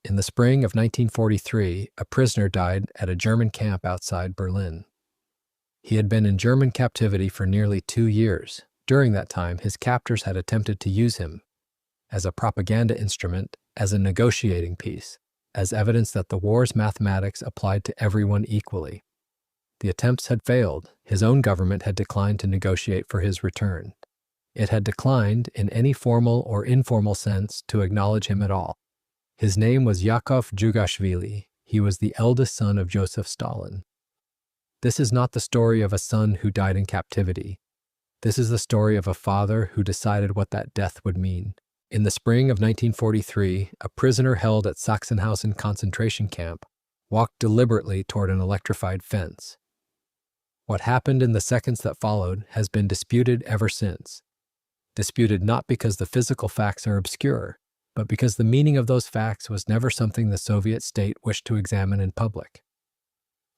In the spring of 1943, a prisoner died at a German camp outside Berlin. He had been in German captivity for nearly 2 years. During that time, his captors had attempted to use him as a propaganda instrument, as a negotiating piece, as evidence that the war's mathematics applied to everyone equally. The attempts had failed. His own government had declined to negotiate for his return. It had declined, in any formal or informal sense, to acknowledge him at all. His name was Yakov Dzhugashvili. He was the eldest son of Joseph Stalin. This is not the story of a son who died in captivity. This is the story of a father who decided what that death would mean. In the spring of 1943, a prisoner held at Sachsenhausen concentration camp walked deliberately toward an electrified fence. What happened in the seconds that followed has been disputed ever since. Disputed not because the physical facts are obscure, but because the meaning of those facts was never something the Soviet state wished to examine in public.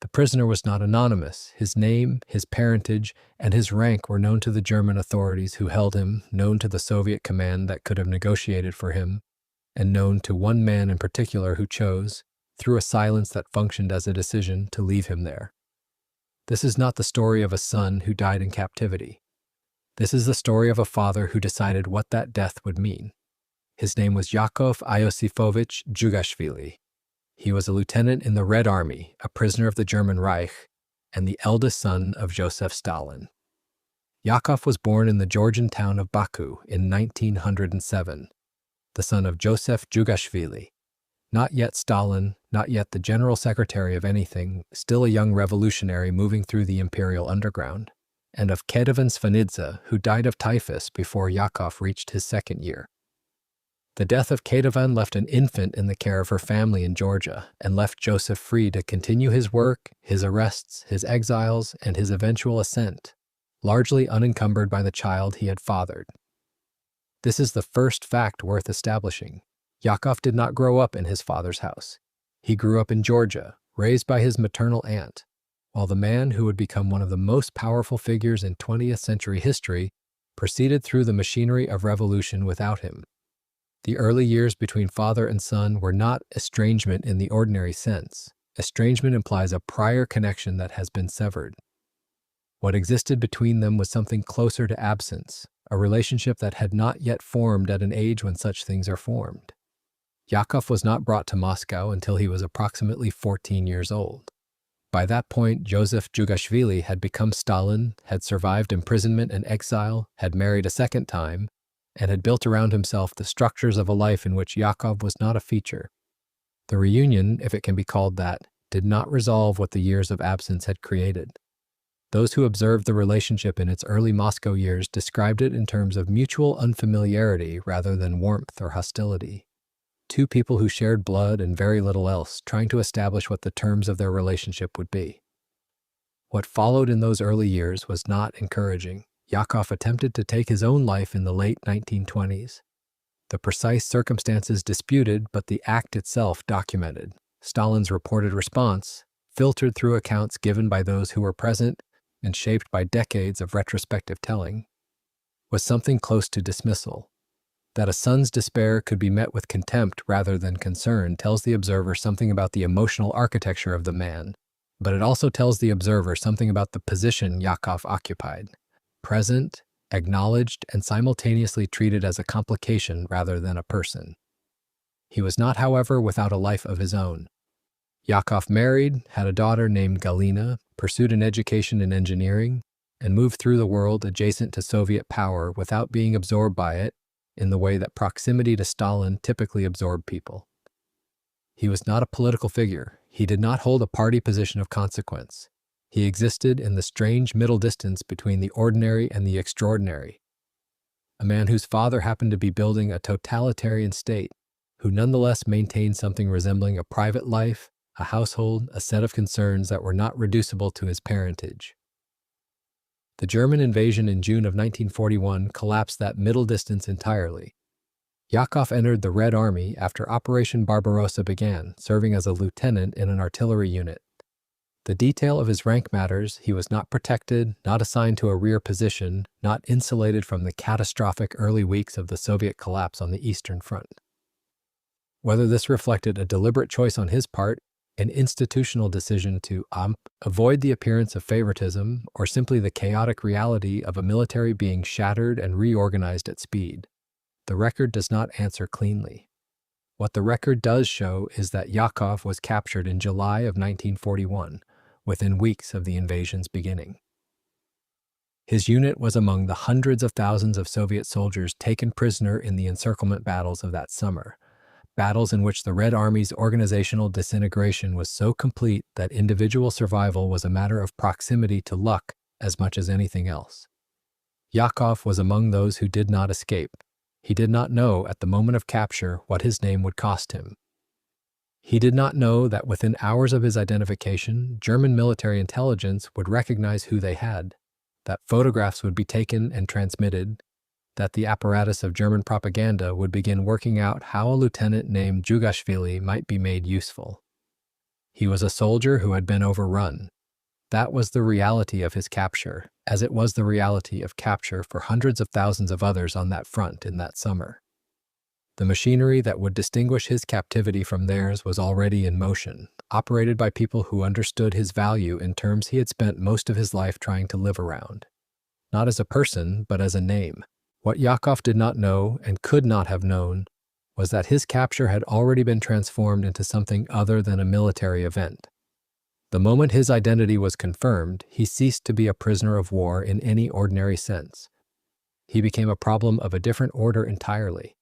The prisoner was not anonymous. His name, his parentage, and his rank were known to the German authorities who held him, known to the Soviet command that could have negotiated for him, and known to one man in particular who chose, through a silence that functioned as a decision, to leave him there. This is not the story of a son who died in captivity. This is the story of a father who decided what that death would mean. His name was Yakov Iosifovich Dzhugashvili. He was a lieutenant in the Red Army, a prisoner of the German Reich, and the eldest son of Joseph Stalin. Yakov was born in the Georgian town of Baku in 1907, the son of Joseph Dzhugashvili. Not yet Stalin, not yet the general secretary of anything, still a young revolutionary moving through the imperial underground, and of Ketevan Svanidze, who died of typhus before Yakov reached his second year. The death of Ketevan left an infant in the care of her family in Georgia and left Joseph free to continue his work, his arrests, his exiles, and his eventual ascent, largely unencumbered by the child he had fathered. This is the first fact worth establishing. Yakov did not grow up in his father's house. He grew up in Georgia, raised by his maternal aunt, while the man who would become one of the most powerful figures in 20th century history proceeded through the machinery of revolution without him. The early years between father and son were not estrangement in the ordinary sense. Estrangement implies a prior connection that has been severed. What existed between them was something closer to absence, a relationship that had not yet formed at an age when such things are formed. Yakov was not brought to Moscow until he was approximately 14 years old. By that point, Joseph Dzhugashvili had become Stalin, had survived imprisonment and exile, had married a second time, and had built around himself the structures of a life in which Yakov was not a feature. The reunion, if it can be called that, did not resolve what the years of absence had created. Those who observed the relationship in its early Moscow years described it in terms of mutual unfamiliarity rather than warmth or hostility. Two people who shared blood and very little else, trying to establish what the terms of their relationship would be. What followed in those early years was not encouraging. Yakov attempted to take his own life in the late 1920s. The precise circumstances disputed, but the act itself documented. Stalin's reported response, filtered through accounts given by those who were present and shaped by decades of retrospective telling, was something close to dismissal. That a son's despair could be met with contempt rather than concern tells the observer something about the emotional architecture of the man, but it also tells the observer something about the position Yakov occupied. Present, acknowledged, and simultaneously treated as a complication rather than a person. He was not, however, without a life of his own. Yakov married, had a daughter named Galina, pursued an education in engineering, and moved through the world adjacent to Soviet power without being absorbed by it in the way that proximity to Stalin typically absorbed people. He was not a political figure. He did not hold a party position of consequence. He existed in the strange middle distance between the ordinary and the extraordinary. A man whose father happened to be building a totalitarian state, who nonetheless maintained something resembling a private life, a household, a set of concerns that were not reducible to his parentage. The German invasion in June of 1941 collapsed that middle distance entirely. Yakov entered the Red Army after Operation Barbarossa began, serving as a lieutenant in an artillery unit. The detail of his rank matters. He was not protected, not assigned to a rear position, not insulated from the catastrophic early weeks of the Soviet collapse on the Eastern Front. Whether this reflected a deliberate choice on his part, an institutional decision to avoid the appearance of favoritism, or simply the chaotic reality of a military being shattered and reorganized at speed, the record does not answer cleanly. What the record does show is that Yakov was captured in July of 1941, within weeks of the invasion's beginning. His unit was among the hundreds of thousands of Soviet soldiers taken prisoner in the encirclement battles of that summer, battles in which the Red Army's organizational disintegration was so complete that individual survival was a matter of proximity to luck as much as anything else. Yakov was among those who did not escape. He did not know at the moment of capture what his name would cost him. He did not know that within hours of his identification, German military intelligence would recognize who they had, that photographs would be taken and transmitted, that the apparatus of German propaganda would begin working out how a lieutenant named Dzhugashvili might be made useful. He was a soldier who had been overrun. That was the reality of his capture, as it was the reality of capture for hundreds of thousands of others on that front in that summer. The machinery that would distinguish his captivity from theirs was already in motion, operated by people who understood his value in terms he had spent most of his life trying to live around. Not as a person, but as a name. What Yakov did not know and could not have known was that his capture had already been transformed into something other than a military event. The moment his identity was confirmed, he ceased to be a prisoner of war in any ordinary sense. He became a problem of a different order entirely,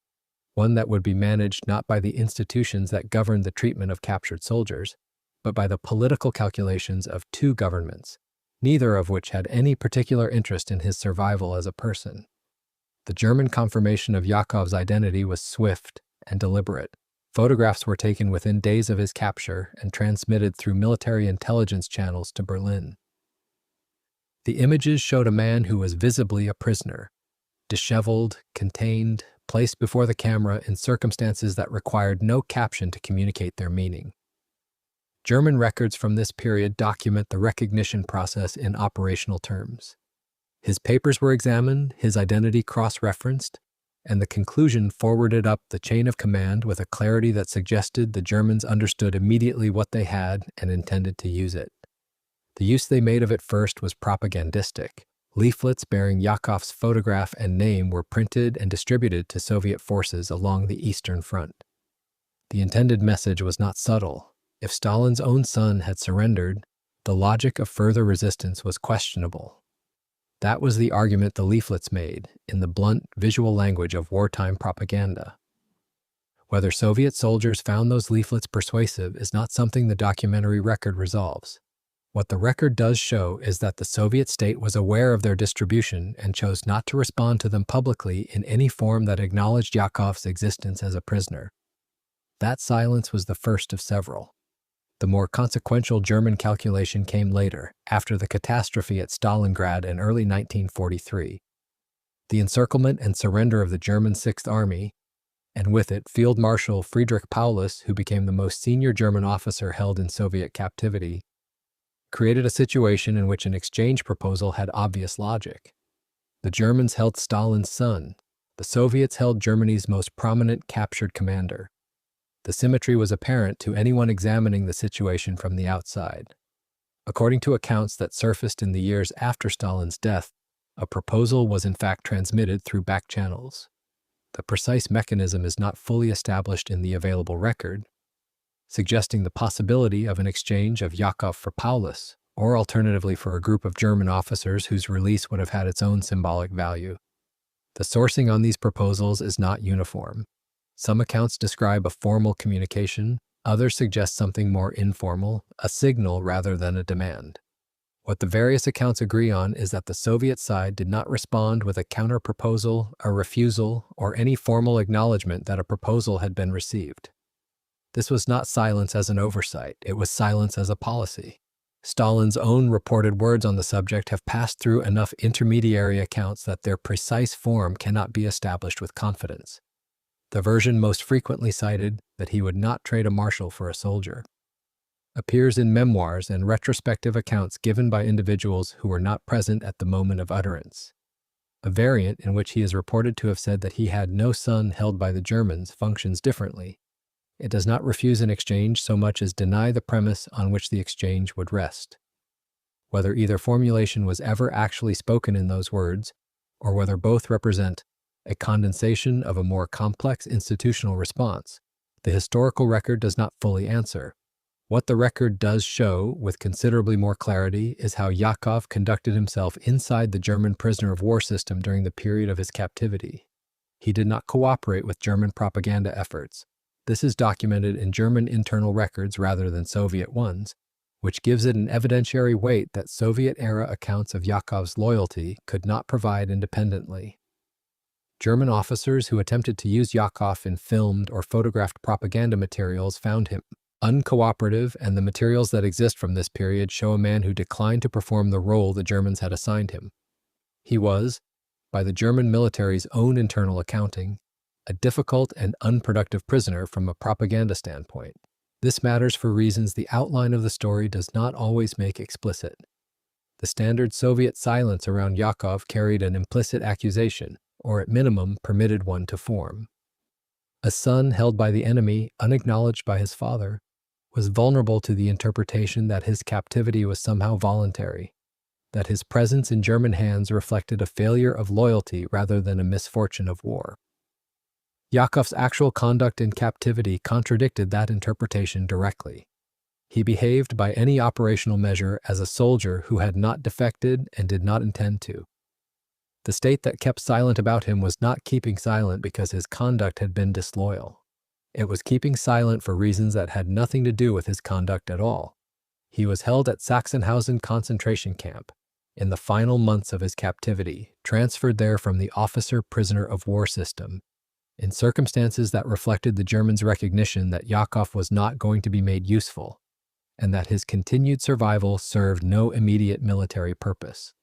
one that would be managed not by the institutions that governed the treatment of captured soldiers, but by the political calculations of two governments, neither of which had any particular interest in his survival as a person. The German confirmation of Yakov's identity was swift and deliberate. Photographs were taken within days of his capture and transmitted through military intelligence channels to Berlin. The images showed a man who was visibly a prisoner, disheveled, contained, placed before the camera in circumstances that required no caption to communicate their meaning. German records from this period document the recognition process in operational terms. His papers were examined, his identity cross-referenced, and the conclusion forwarded up the chain of command with a clarity that suggested the Germans understood immediately what they had and intended to use it. The use they made of it first was propagandistic. Leaflets bearing Yakov's photograph and name were printed and distributed to Soviet forces along the Eastern Front. The intended message was not subtle. If Stalin's own son had surrendered, the logic of further resistance was questionable. That was the argument the leaflets made, in the blunt, visual language of wartime propaganda. Whether Soviet soldiers found those leaflets persuasive is not something the documentary record resolves. What the record does show is that the Soviet state was aware of their distribution and chose not to respond to them publicly in any form that acknowledged Yakov's existence as a prisoner. That silence was the first of several. The more consequential German calculation came later, after the catastrophe at Stalingrad in early 1943. The encirclement and surrender of the German Sixth Army, and with it Field Marshal Friedrich Paulus, who became the most senior German officer held in Soviet captivity, created a situation in which an exchange proposal had obvious logic. The Germans held Stalin's son. The Soviets held Germany's most prominent captured commander. The symmetry was apparent to anyone examining the situation from the outside. According to accounts that surfaced in the years after Stalin's death, a proposal was in fact transmitted through back channels. The precise mechanism is not fully established in the available record, suggesting the possibility of an exchange of Yakov for Paulus, or alternatively for a group of German officers whose release would have had its own symbolic value. The sourcing on these proposals is not uniform. Some accounts describe a formal communication, others suggest something more informal, a signal rather than a demand. What the various accounts agree on is that the Soviet side did not respond with a counter-proposal, a refusal, or any formal acknowledgement that a proposal had been received. This was not silence as an oversight, it was silence as a policy. Stalin's own reported words on the subject have passed through enough intermediary accounts that their precise form cannot be established with confidence. The version most frequently cited, that he would not trade a marshal for a soldier, appears in memoirs and retrospective accounts given by individuals who were not present at the moment of utterance. A variant in which he is reported to have said that he had no son held by the Germans functions differently. It does not refuse an exchange so much as deny the premise on which the exchange would rest. Whether either formulation was ever actually spoken in those words, or whether both represent a condensation of a more complex institutional response, the historical record does not fully answer. What the record does show with considerably more clarity is how Yakov conducted himself inside the German prisoner of war system during the period of his captivity. He did not cooperate with German propaganda efforts. This is documented in German internal records rather than Soviet ones, which gives it an evidentiary weight that Soviet-era accounts of Yakov's loyalty could not provide independently. German officers who attempted to use Yakov in filmed or photographed propaganda materials found him uncooperative, and the materials that exist from this period show a man who declined to perform the role the Germans had assigned him. He was, by the German military's own internal accounting, a difficult and unproductive prisoner from a propaganda standpoint. This matters for reasons the outline of the story does not always make explicit. The standard Soviet silence around Yakov carried an implicit accusation, or at minimum permitted one to form. A son held by the enemy, unacknowledged by his father, was vulnerable to the interpretation that his captivity was somehow voluntary, that his presence in German hands reflected a failure of loyalty rather than a misfortune of war. Yakov's actual conduct in captivity contradicted that interpretation directly. He behaved by any operational measure as a soldier who had not defected and did not intend to. The state that kept silent about him was not keeping silent because his conduct had been disloyal. It was keeping silent for reasons that had nothing to do with his conduct at all. He was held at Sachsenhausen concentration camp in the final months of his captivity, transferred there from the officer-prisoner of war system, in circumstances that reflected the Germans' recognition that Yakov was not going to be made useful, and that his continued survival served no immediate military purpose.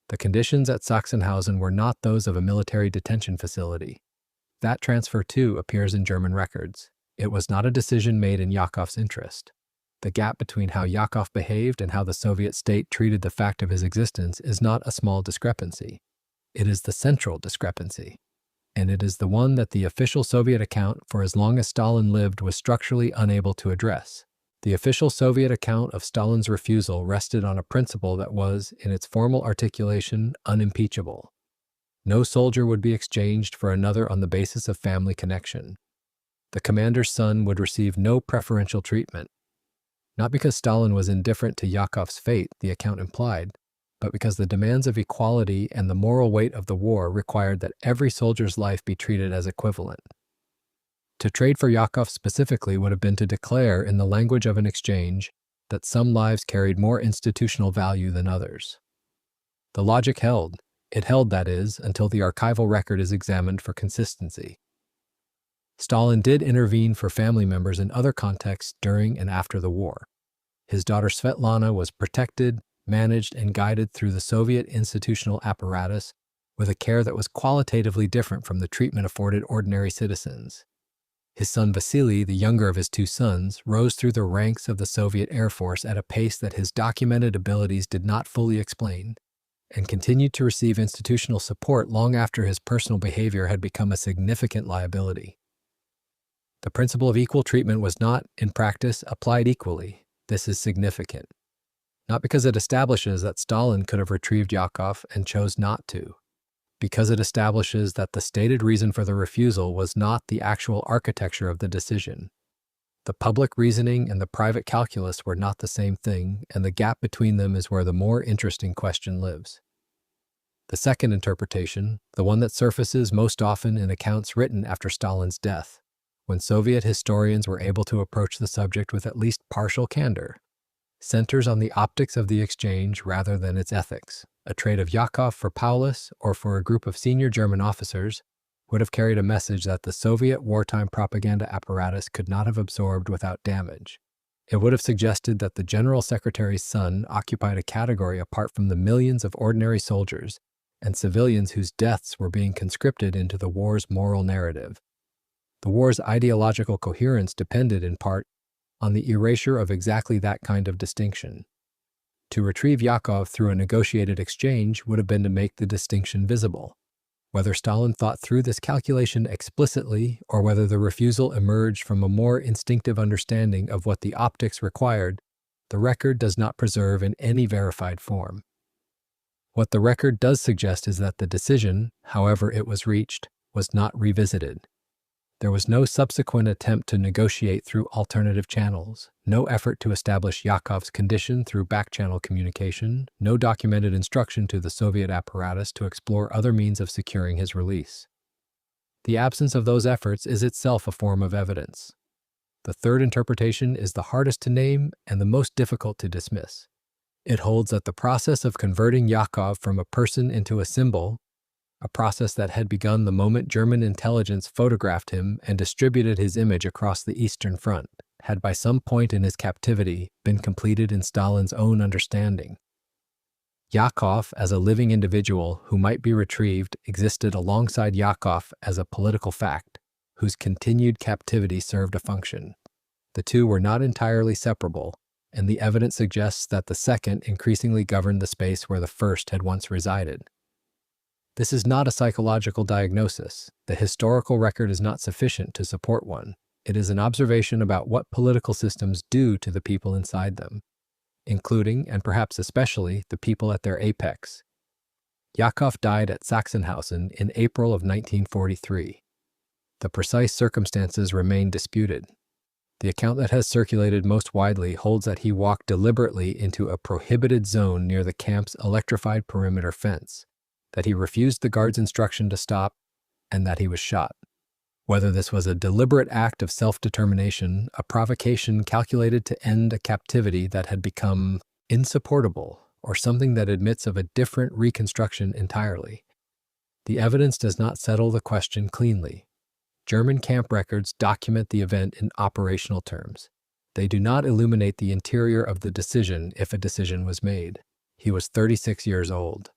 The conditions at Sachsenhausen were not those of a military detention facility. That transfer, too, appears in German records. It was not a decision made in Yakov's interest. The gap between how Yakov behaved and how the Soviet state treated the fact of his existence is not a small discrepancy. It is the central discrepancy, and it is the one that the official Soviet account for as long as Stalin lived was structurally unable to address. The official Soviet account of Stalin's refusal rested on a principle that was, in its formal articulation, unimpeachable. No soldier would be exchanged for another on the basis of family connection. The commander's son would receive no preferential treatment, not because Stalin was indifferent to Yakov's fate, the account implied, but because the demands of equality and the moral weight of the war required that every soldier's life be treated as equivalent. To trade for Yakov specifically would have been to declare, in the language of an exchange, that some lives carried more institutional value than others. The logic held. It held, that is, until the archival record is examined for consistency. Stalin did intervene for family members in other contexts during and after the war. His daughter Svetlana was protected, managed, and guided through the Soviet institutional apparatus with a care that was qualitatively different from the treatment afforded ordinary citizens. His son Vasily, the younger of his two sons, rose through the ranks of the Soviet Air Force at a pace that his documented abilities did not fully explain, and continued to receive institutional support long after his personal behavior had become a significant liability. The principle of equal treatment was not, in practice, applied equally. This is significant. Not because it establishes that Stalin could have retrieved Yakov and chose not to, because it establishes that the stated reason for the refusal was not the actual architecture of the decision. The public reasoning and the private calculus were not the same thing, and the gap between them is where the more interesting question lives. The second interpretation, the one that surfaces most often in accounts written after Stalin's death, when Soviet historians were able to approach the subject with at least partial candor, centers on the optics of the exchange rather than its ethics. A trade of Yakov for Paulus or for a group of senior German officers would have carried a message that the Soviet wartime propaganda apparatus could not have absorbed without damage. It would have suggested that the General Secretary's son occupied a category apart from the millions of ordinary soldiers and civilians whose deaths were being conscripted into the war's moral narrative. The war's ideological coherence depended, in part, on the erasure of exactly that kind of distinction. To retrieve Yakov through a negotiated exchange would have been to make the distinction visible. Whether Stalin thought through this calculation explicitly or whether the refusal emerged from a more instinctive understanding of what the optics required, the record does not preserve in any verified form. What the record does suggest is that the decision, however it was reached, was not revisited. There was no subsequent attempt to negotiate through alternative channels, no effort to establish Yakov's condition through back-channel communication, no documented instruction to the Soviet apparatus to explore other means of securing his release. The absence of those efforts is itself a form of evidence. The third interpretation is the hardest to name and the most difficult to dismiss. It holds that the process of converting Yakov from a person into a symbol, a process that had begun the moment German intelligence photographed him and distributed his image across the Eastern Front, had by some point in his captivity been completed in Stalin's own understanding. Yakov, as a living individual who might be retrieved, existed alongside Yakov as a political fact, whose continued captivity served a function. The two were not entirely separable, and the evidence suggests that the second increasingly governed the space where the first had once resided. This is not a psychological diagnosis. The historical record is not sufficient to support one. It is an observation about what political systems do to the people inside them, including, and perhaps especially, the people at their apex. Yakov died at Sachsenhausen in April of 1943. The precise circumstances remain disputed. The account that has circulated most widely holds that he walked deliberately into a prohibited zone near the camp's electrified perimeter fence, that he refused the guard's instruction to stop, and that he was shot. Whether this was a deliberate act of self-determination, a provocation calculated to end a captivity that had become insupportable, or something that admits of a different reconstruction entirely, the evidence does not settle the question cleanly. German camp records document the event in operational terms. They do not illuminate the interior of the decision if a decision was made. He was 36 years old.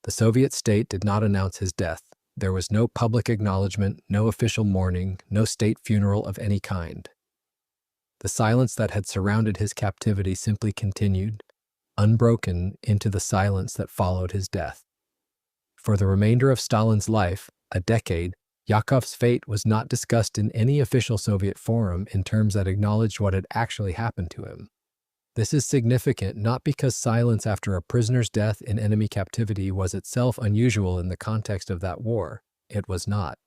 The Soviet state did not announce his death. There was no public acknowledgement, no official mourning, no state funeral of any kind. The silence that had surrounded his captivity simply continued, unbroken, into the silence that followed his death. For the remainder of Stalin's life, a decade, Yakov's fate was not discussed in any official Soviet forum in terms that acknowledged what had actually happened to him. This is significant not because silence after a prisoner's death in enemy captivity was itself unusual in the context of that war. It was not.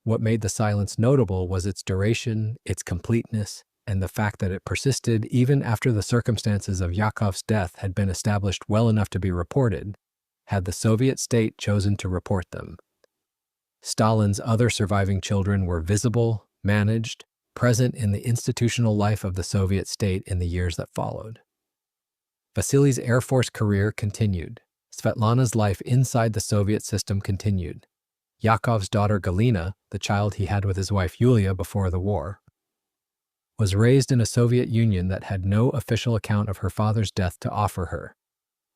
What made the silence notable was its duration, its completeness, and the fact that it persisted even after the circumstances of Yakov's death had been established well enough to be reported, had the Soviet state chosen to report them. Stalin's other surviving children were visible, managed, present in the institutional life of the Soviet state in the years that followed. Vasily's Air Force career continued. Svetlana's life inside the Soviet system continued. Yakov's daughter Galina, the child he had with his wife Yulia before the war, was raised in a Soviet Union that had no official account of her father's death to offer her.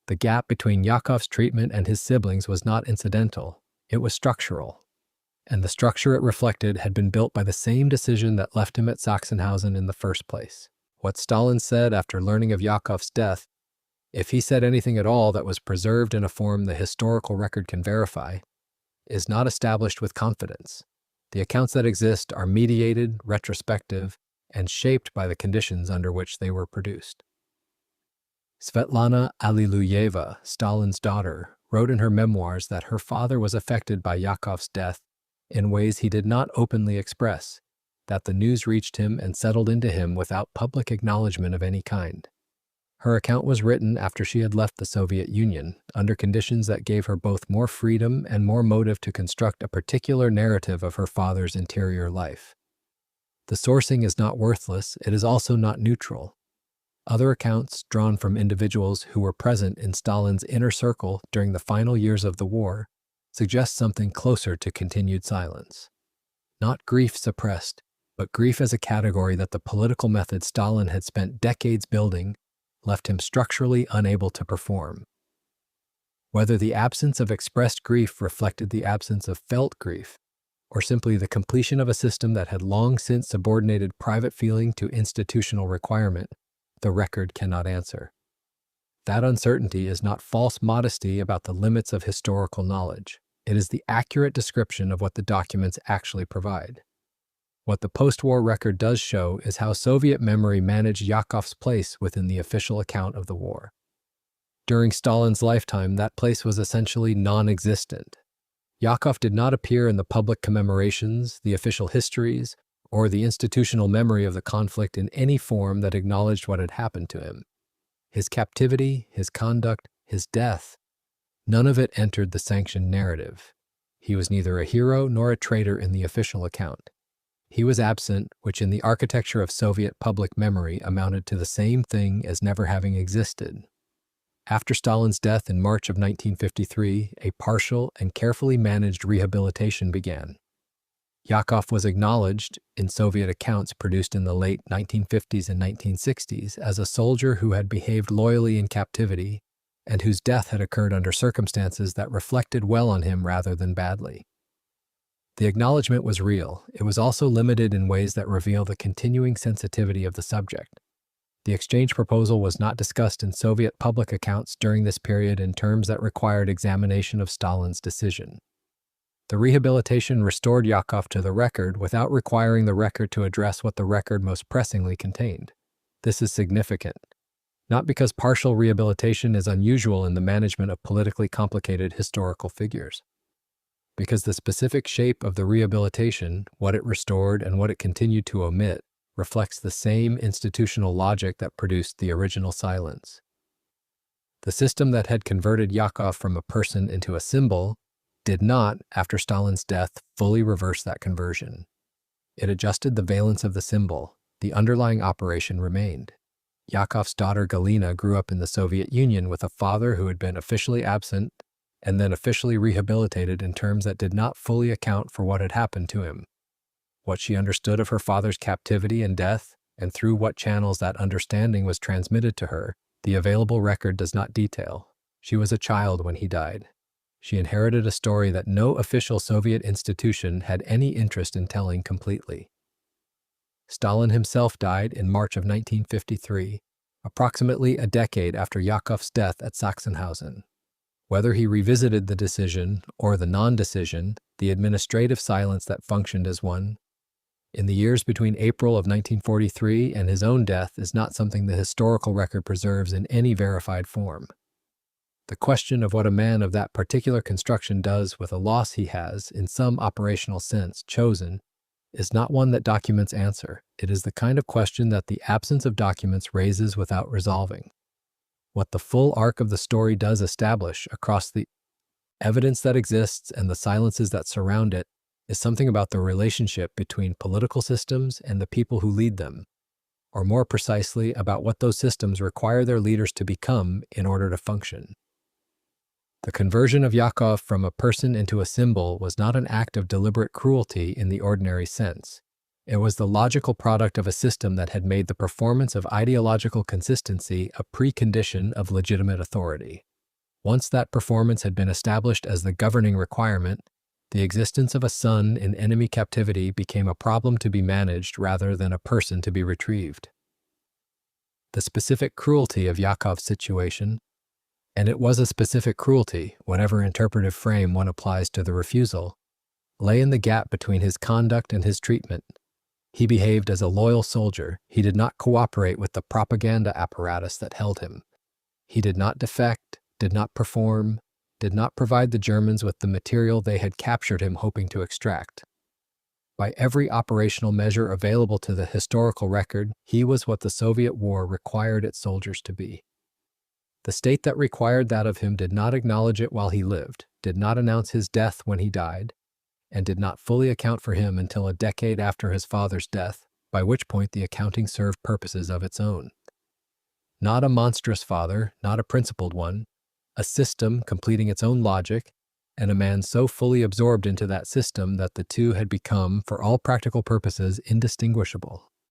The gap between Yakov's treatment and his siblings was not incidental, it was structural. And the structure it reflected had been built by the same decision that left him at Sachsenhausen in the first place. What Stalin said after learning of Yakov's death, if he said anything at all that was preserved in a form the historical record can verify, is not established with confidence. The accounts that exist are mediated, retrospective, and shaped by the conditions under which they were produced. Svetlana Alliluyeva, Stalin's daughter, wrote in her memoirs that her father was affected by Yakov's death in ways he did not openly express, that the news reached him and settled into him without public acknowledgement of any kind. Her account was written after she had left the Soviet Union, under conditions that gave her both more freedom and more motive to construct a particular narrative of her father's interior life. The sourcing is not worthless, it is also not neutral. Other accounts, drawn from individuals who were present in Stalin's inner circle during the final years of the war, suggest something closer to continued silence. Not grief suppressed, but grief as a category that the political method Stalin had spent decades building left him structurally unable to perform. Whether the absence of expressed grief reflected the absence of felt grief, or simply the completion of a system that had long since subordinated private feeling to institutional requirement, the record cannot answer. That uncertainty is not false modesty about the limits of historical knowledge. It is the accurate description of what the documents actually provide. What the post-war record does show is how Soviet memory managed Yakov's place within the official account of the war. During Stalin's lifetime, that place was essentially non-existent. Yakov did not appear in the public commemorations, the official histories, or the institutional memory of the conflict in any form that acknowledged what had happened to him. His captivity, his conduct, his death, none of it entered the sanctioned narrative. He was neither a hero nor a traitor in the official account. He was absent, which in the architecture of Soviet public memory amounted to the same thing as never having existed. After Stalin's death in March of 1953, a partial and carefully managed rehabilitation began. Yakov was acknowledged, in Soviet accounts produced in the late 1950s and 1960s, as a soldier who had behaved loyally in captivity and whose death had occurred under circumstances that reflected well on him rather than badly. The acknowledgement was real. It was also limited in ways that reveal the continuing sensitivity of the subject. The exchange proposal was not discussed in Soviet public accounts during this period in terms that required examination of Stalin's decision. The rehabilitation restored Yakov to the record without requiring the record to address what the record most pressingly contained. This is significant, not because partial rehabilitation is unusual in the management of politically complicated historical figures, because the specific shape of the rehabilitation, what it restored and what it continued to omit, reflects the same institutional logic that produced the original silence. The system that had converted Yakov from a person into a symbol did not, after Stalin's death, fully reverse that conversion. It adjusted the valence of the symbol. The underlying operation remained. Yakov's daughter Galina grew up in the Soviet Union with a father who had been officially absent and then officially rehabilitated in terms that did not fully account for what had happened to him. What she understood of her father's captivity and death, and through what channels that understanding was transmitted to her, the available record does not detail. She was a child when he died. She inherited a story that no official Soviet institution had any interest in telling completely. Stalin himself died in March of 1953, approximately a decade after Yakov's death at Sachsenhausen. Whether he revisited the decision or the non-decision, the administrative silence that functioned as one, in the years between April of 1943 and his own death is not something the historical record preserves in any verified form. The question of what a man of that particular construction does with a loss he has, in some operational sense, chosen, is not one that documents answer. It is the kind of question that the absence of documents raises without resolving. What the full arc of the story does establish across the evidence that exists and the silences that surround it is something about the relationship between political systems and the people who lead them, or more precisely, about what those systems require their leaders to become in order to function. The conversion of Yakov from a person into a symbol was not an act of deliberate cruelty in the ordinary sense. It was the logical product of a system that had made the performance of ideological consistency a precondition of legitimate authority. Once that performance had been established as the governing requirement, the existence of a son in enemy captivity became a problem to be managed rather than a person to be retrieved. The specific cruelty of Yakov's situation, and it was a specific cruelty, whatever interpretive frame one applies to the refusal, lay in the gap between his conduct and his treatment. He behaved as a loyal soldier. He did not cooperate with the propaganda apparatus that held him. He did not defect, did not perform, did not provide the Germans with the material they had captured him hoping to extract. By every operational measure available to the historical record, he was what the Soviet war required its soldiers to be. The state that required that of him did not acknowledge it while he lived, did not announce his death when he died, and did not fully account for him until a decade after his father's death, by which point the accounting served purposes of its own. Not a monstrous father, not a principled one, a system completing its own logic, and a man so fully absorbed into that system that the two had become, for all practical purposes, indistinguishable.